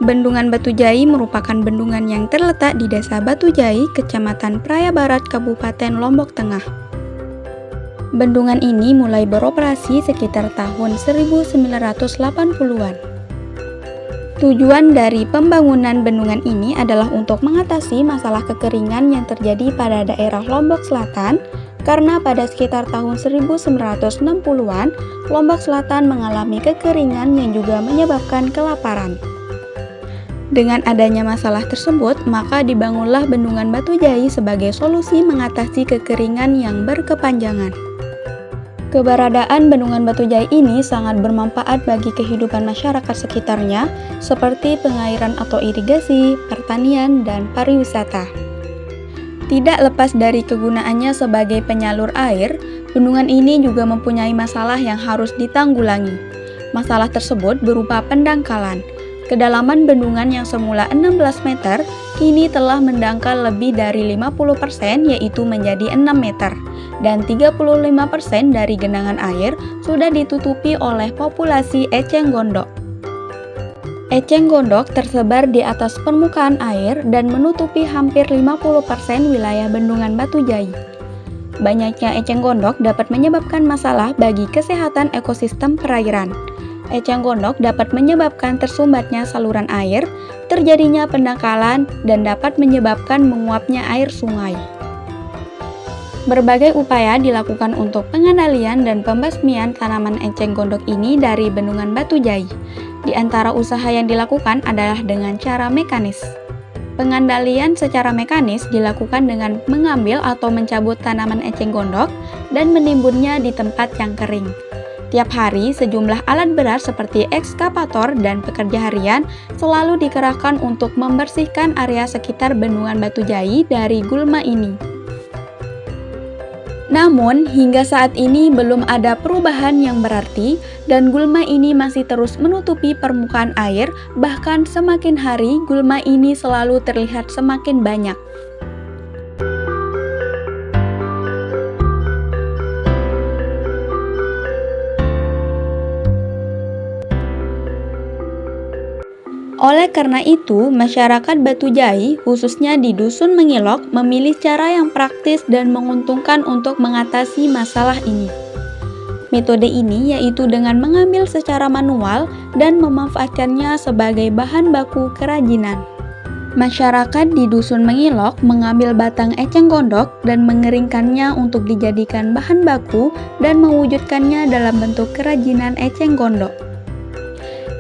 Bendungan Batujai merupakan bendungan yang terletak di Desa Batujai, Kecamatan Praia Barat, Kabupaten Lombok Tengah. Bendungan ini mulai beroperasi sekitar tahun 1980-an. Tujuan dari pembangunan bendungan ini adalah untuk mengatasi masalah kekeringan yang terjadi pada daerah Lombok Selatan, karena pada sekitar tahun 1960-an, Lombok Selatan mengalami kekeringan yang juga menyebabkan kelaparan. Dengan adanya masalah tersebut, maka dibangunlah Bendungan Batujai sebagai solusi mengatasi kekeringan yang berkepanjangan. Keberadaan Bendungan Batujai ini sangat bermanfaat bagi kehidupan masyarakat sekitarnya, seperti pengairan atau irigasi, pertanian, dan pariwisata. Tidak lepas dari kegunaannya sebagai penyalur air, bendungan ini juga mempunyai masalah yang harus ditanggulangi. Masalah tersebut berupa pendangkalan. Kedalaman bendungan yang semula 16 meter, kini telah mendangkal lebih dari 50%, yaitu menjadi 6 meter. Dan 35% dari genangan air sudah ditutupi oleh populasi eceng gondok. Eceng gondok tersebar di atas permukaan air dan menutupi hampir 50% wilayah Bendungan Batujai. Banyaknya eceng gondok dapat menyebabkan masalah bagi kesehatan ekosistem perairan. Eceng gondok dapat menyebabkan tersumbatnya saluran air, terjadinya pendangkalan, dan dapat menyebabkan menguapnya air sungai. Berbagai upaya dilakukan untuk pengendalian dan pembasmian tanaman eceng gondok ini dari Bendungan Batujai. Di antara usaha yang dilakukan adalah dengan cara mekanis. Pengendalian secara mekanis dilakukan dengan mengambil atau mencabut tanaman eceng gondok dan menimbunnya di tempat yang kering. Tiap hari, sejumlah alat berat seperti ekskavator dan pekerja harian selalu dikerahkan untuk membersihkan area sekitar Bendungan Batujai dari gulma ini. Namun, hingga saat ini belum ada perubahan yang berarti dan gulma ini masih terus menutupi permukaan air, bahkan semakin hari gulma ini selalu terlihat semakin banyak. Oleh karena itu, masyarakat Batujai, khususnya di Dusun Mengilok, memilih cara yang praktis dan menguntungkan untuk mengatasi masalah ini. Metode ini yaitu dengan mengambil secara manual dan memanfaatkannya sebagai bahan baku kerajinan. Masyarakat di Dusun Mengilok mengambil batang eceng gondok dan mengeringkannya untuk dijadikan bahan baku dan mewujudkannya dalam bentuk kerajinan eceng gondok.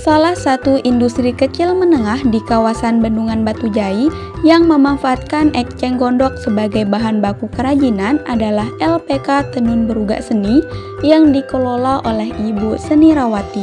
Salah satu industri kecil menengah di kawasan Bendungan Batujai yang memanfaatkan eceng gondok sebagai bahan baku kerajinan adalah LPK Tenun Berugak Seni yang dikelola oleh Ibu Senirawati.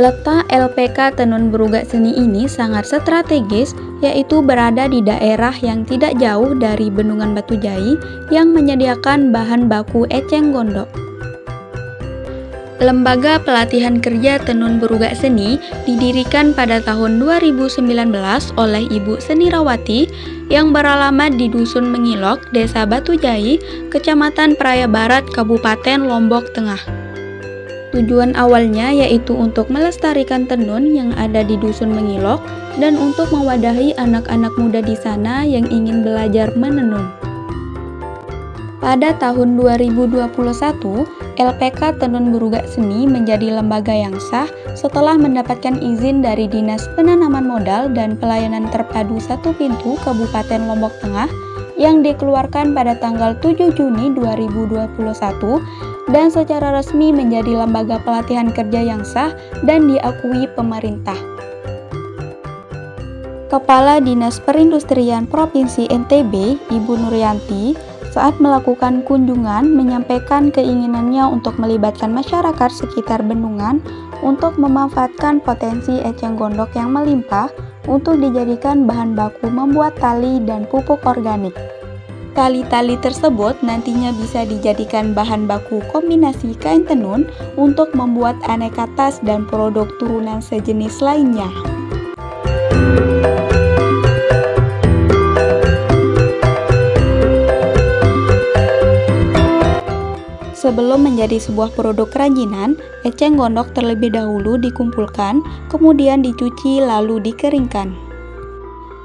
Letak LPK Tenun Berugak Seni ini sangat strategis, yaitu berada di daerah yang tidak jauh dari Bendungan Batujai yang menyediakan bahan baku eceng gondok. Lembaga Pelatihan Kerja Tenun Berugak Seni didirikan pada tahun 2019 oleh Ibu Senirawati yang beralamat di Dusun Mengilok, Desa Batujai, Kecamatan Praia Barat, Kabupaten Lombok Tengah. Tujuan awalnya yaitu untuk melestarikan tenun yang ada di Dusun Mengilok dan untuk mewadahi anak-anak muda di sana yang ingin belajar menenun. Pada tahun 2021, LPK Tenun Berugak Seni menjadi lembaga yang sah setelah mendapatkan izin dari Dinas Penanaman Modal dan Pelayanan Terpadu Satu Pintu Kabupaten Lombok Tengah yang dikeluarkan pada tanggal 7 Juni 2021 dan secara resmi menjadi lembaga pelatihan kerja yang sah dan diakui pemerintah. Kepala Dinas Perindustrian Provinsi NTB, Ibu Nuryanti, saat melakukan kunjungan menyampaikan keinginannya untuk melibatkan masyarakat sekitar bendungan untuk memanfaatkan potensi eceng gondok yang melimpah untuk dijadikan bahan baku membuat tali dan pupuk organik. Tali-tali tersebut nantinya bisa dijadikan bahan baku kombinasi kain tenun untuk membuat aneka tas dan produk turunan sejenis lainnya. Sebelum menjadi sebuah produk kerajinan, eceng gondok terlebih dahulu dikumpulkan, kemudian dicuci lalu dikeringkan.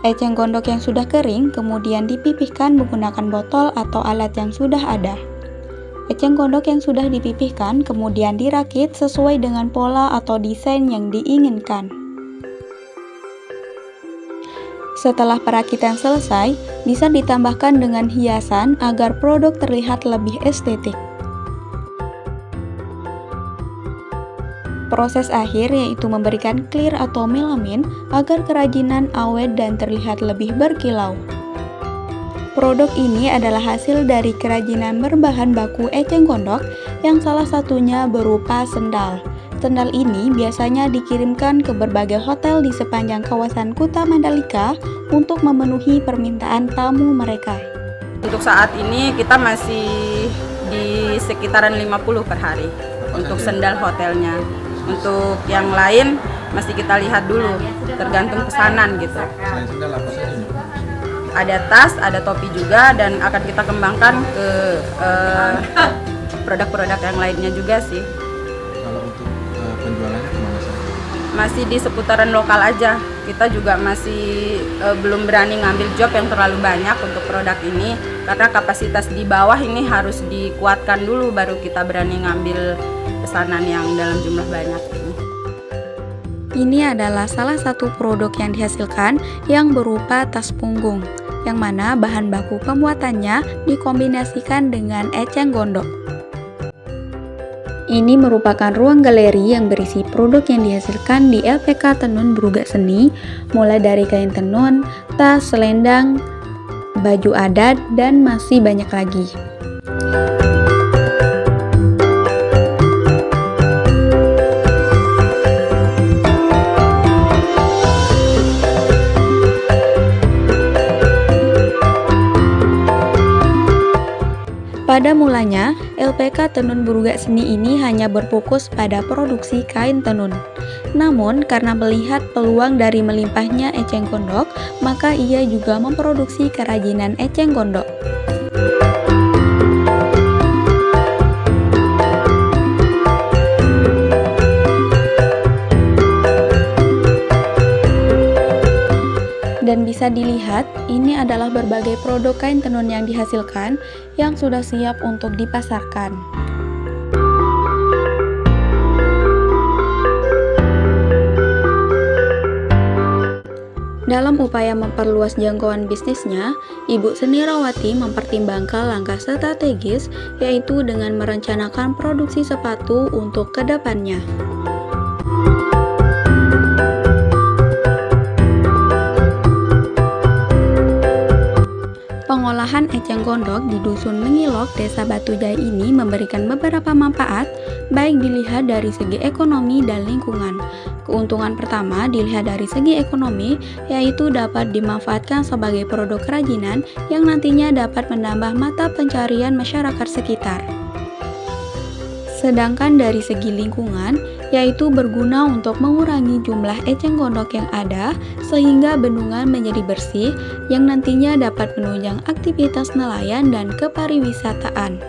Eceng gondok yang sudah kering kemudian dipipihkan menggunakan botol atau alat yang sudah ada. Eceng gondok yang sudah dipipihkan kemudian dirakit sesuai dengan pola atau desain yang diinginkan. Setelah perakitan selesai, bisa ditambahkan dengan hiasan agar produk terlihat lebih estetik. Proses akhir yaitu memberikan clear atau melamin agar kerajinan awet dan terlihat lebih berkilau. Produk ini adalah hasil dari kerajinan berbahan baku eceng gondok yang salah satunya berupa sendal. Sendal ini biasanya dikirimkan ke berbagai hotel di sepanjang kawasan Kuta Mandalika untuk memenuhi permintaan tamu mereka. Untuk saat ini kita masih di sekitaran 50 per hari untuk sendal hotelnya. Untuk yang lain masih kita lihat dulu, tergantung pesanan gitu. Selain sendal apa saja nih? Ada tas, ada topi juga, dan akan kita kembangkan ke produk-produk yang lainnya juga sih. Kalau untuk penjualannya kemana saja? Masih di seputaran lokal aja. Kita juga masih belum berani ngambil job yang terlalu banyak untuk produk ini, karena kapasitas di bawah ini harus dikuatkan dulu baru kita berani ngambil pesanan yang dalam jumlah banyak ini. Ini adalah salah satu produk yang dihasilkan yang berupa tas punggung, yang mana bahan baku pembuatannya dikombinasikan dengan eceng gondok. Ini merupakan ruang galeri yang berisi produk yang dihasilkan di LPK Tenun Brugak Seni, mulai dari kain tenun, tas, selendang, baju adat, dan masih banyak lagi. Pada mulanya, LPK Tenun Brugak Seni ini hanya berfokus pada produksi kain tenun. Namun, karena melihat peluang dari melimpahnya eceng gondok, maka ia juga memproduksi kerajinan eceng gondok. Dan bisa dilihat, ini adalah berbagai produk kain tenun yang dihasilkan yang sudah siap untuk dipasarkan. Dalam upaya memperluas jangkauan bisnisnya, Ibu Senirawati mempertimbangkan langkah strategis, yaitu dengan merencanakan produksi sepatu untuk kedepannya. Pengolahan eceng gondok di Dusun Mengilok, Desa Batujai ini memberikan beberapa manfaat, baik dilihat dari segi ekonomi dan lingkungan. Keuntungan pertama dilihat dari segi ekonomi, yaitu dapat dimanfaatkan sebagai produk kerajinan yang nantinya dapat menambah mata pencarian masyarakat sekitar. Sedangkan dari segi lingkungan, yaitu berguna untuk mengurangi jumlah eceng gondok yang ada sehingga bendungan menjadi bersih yang nantinya dapat menunjang aktivitas nelayan dan kepariwisataan.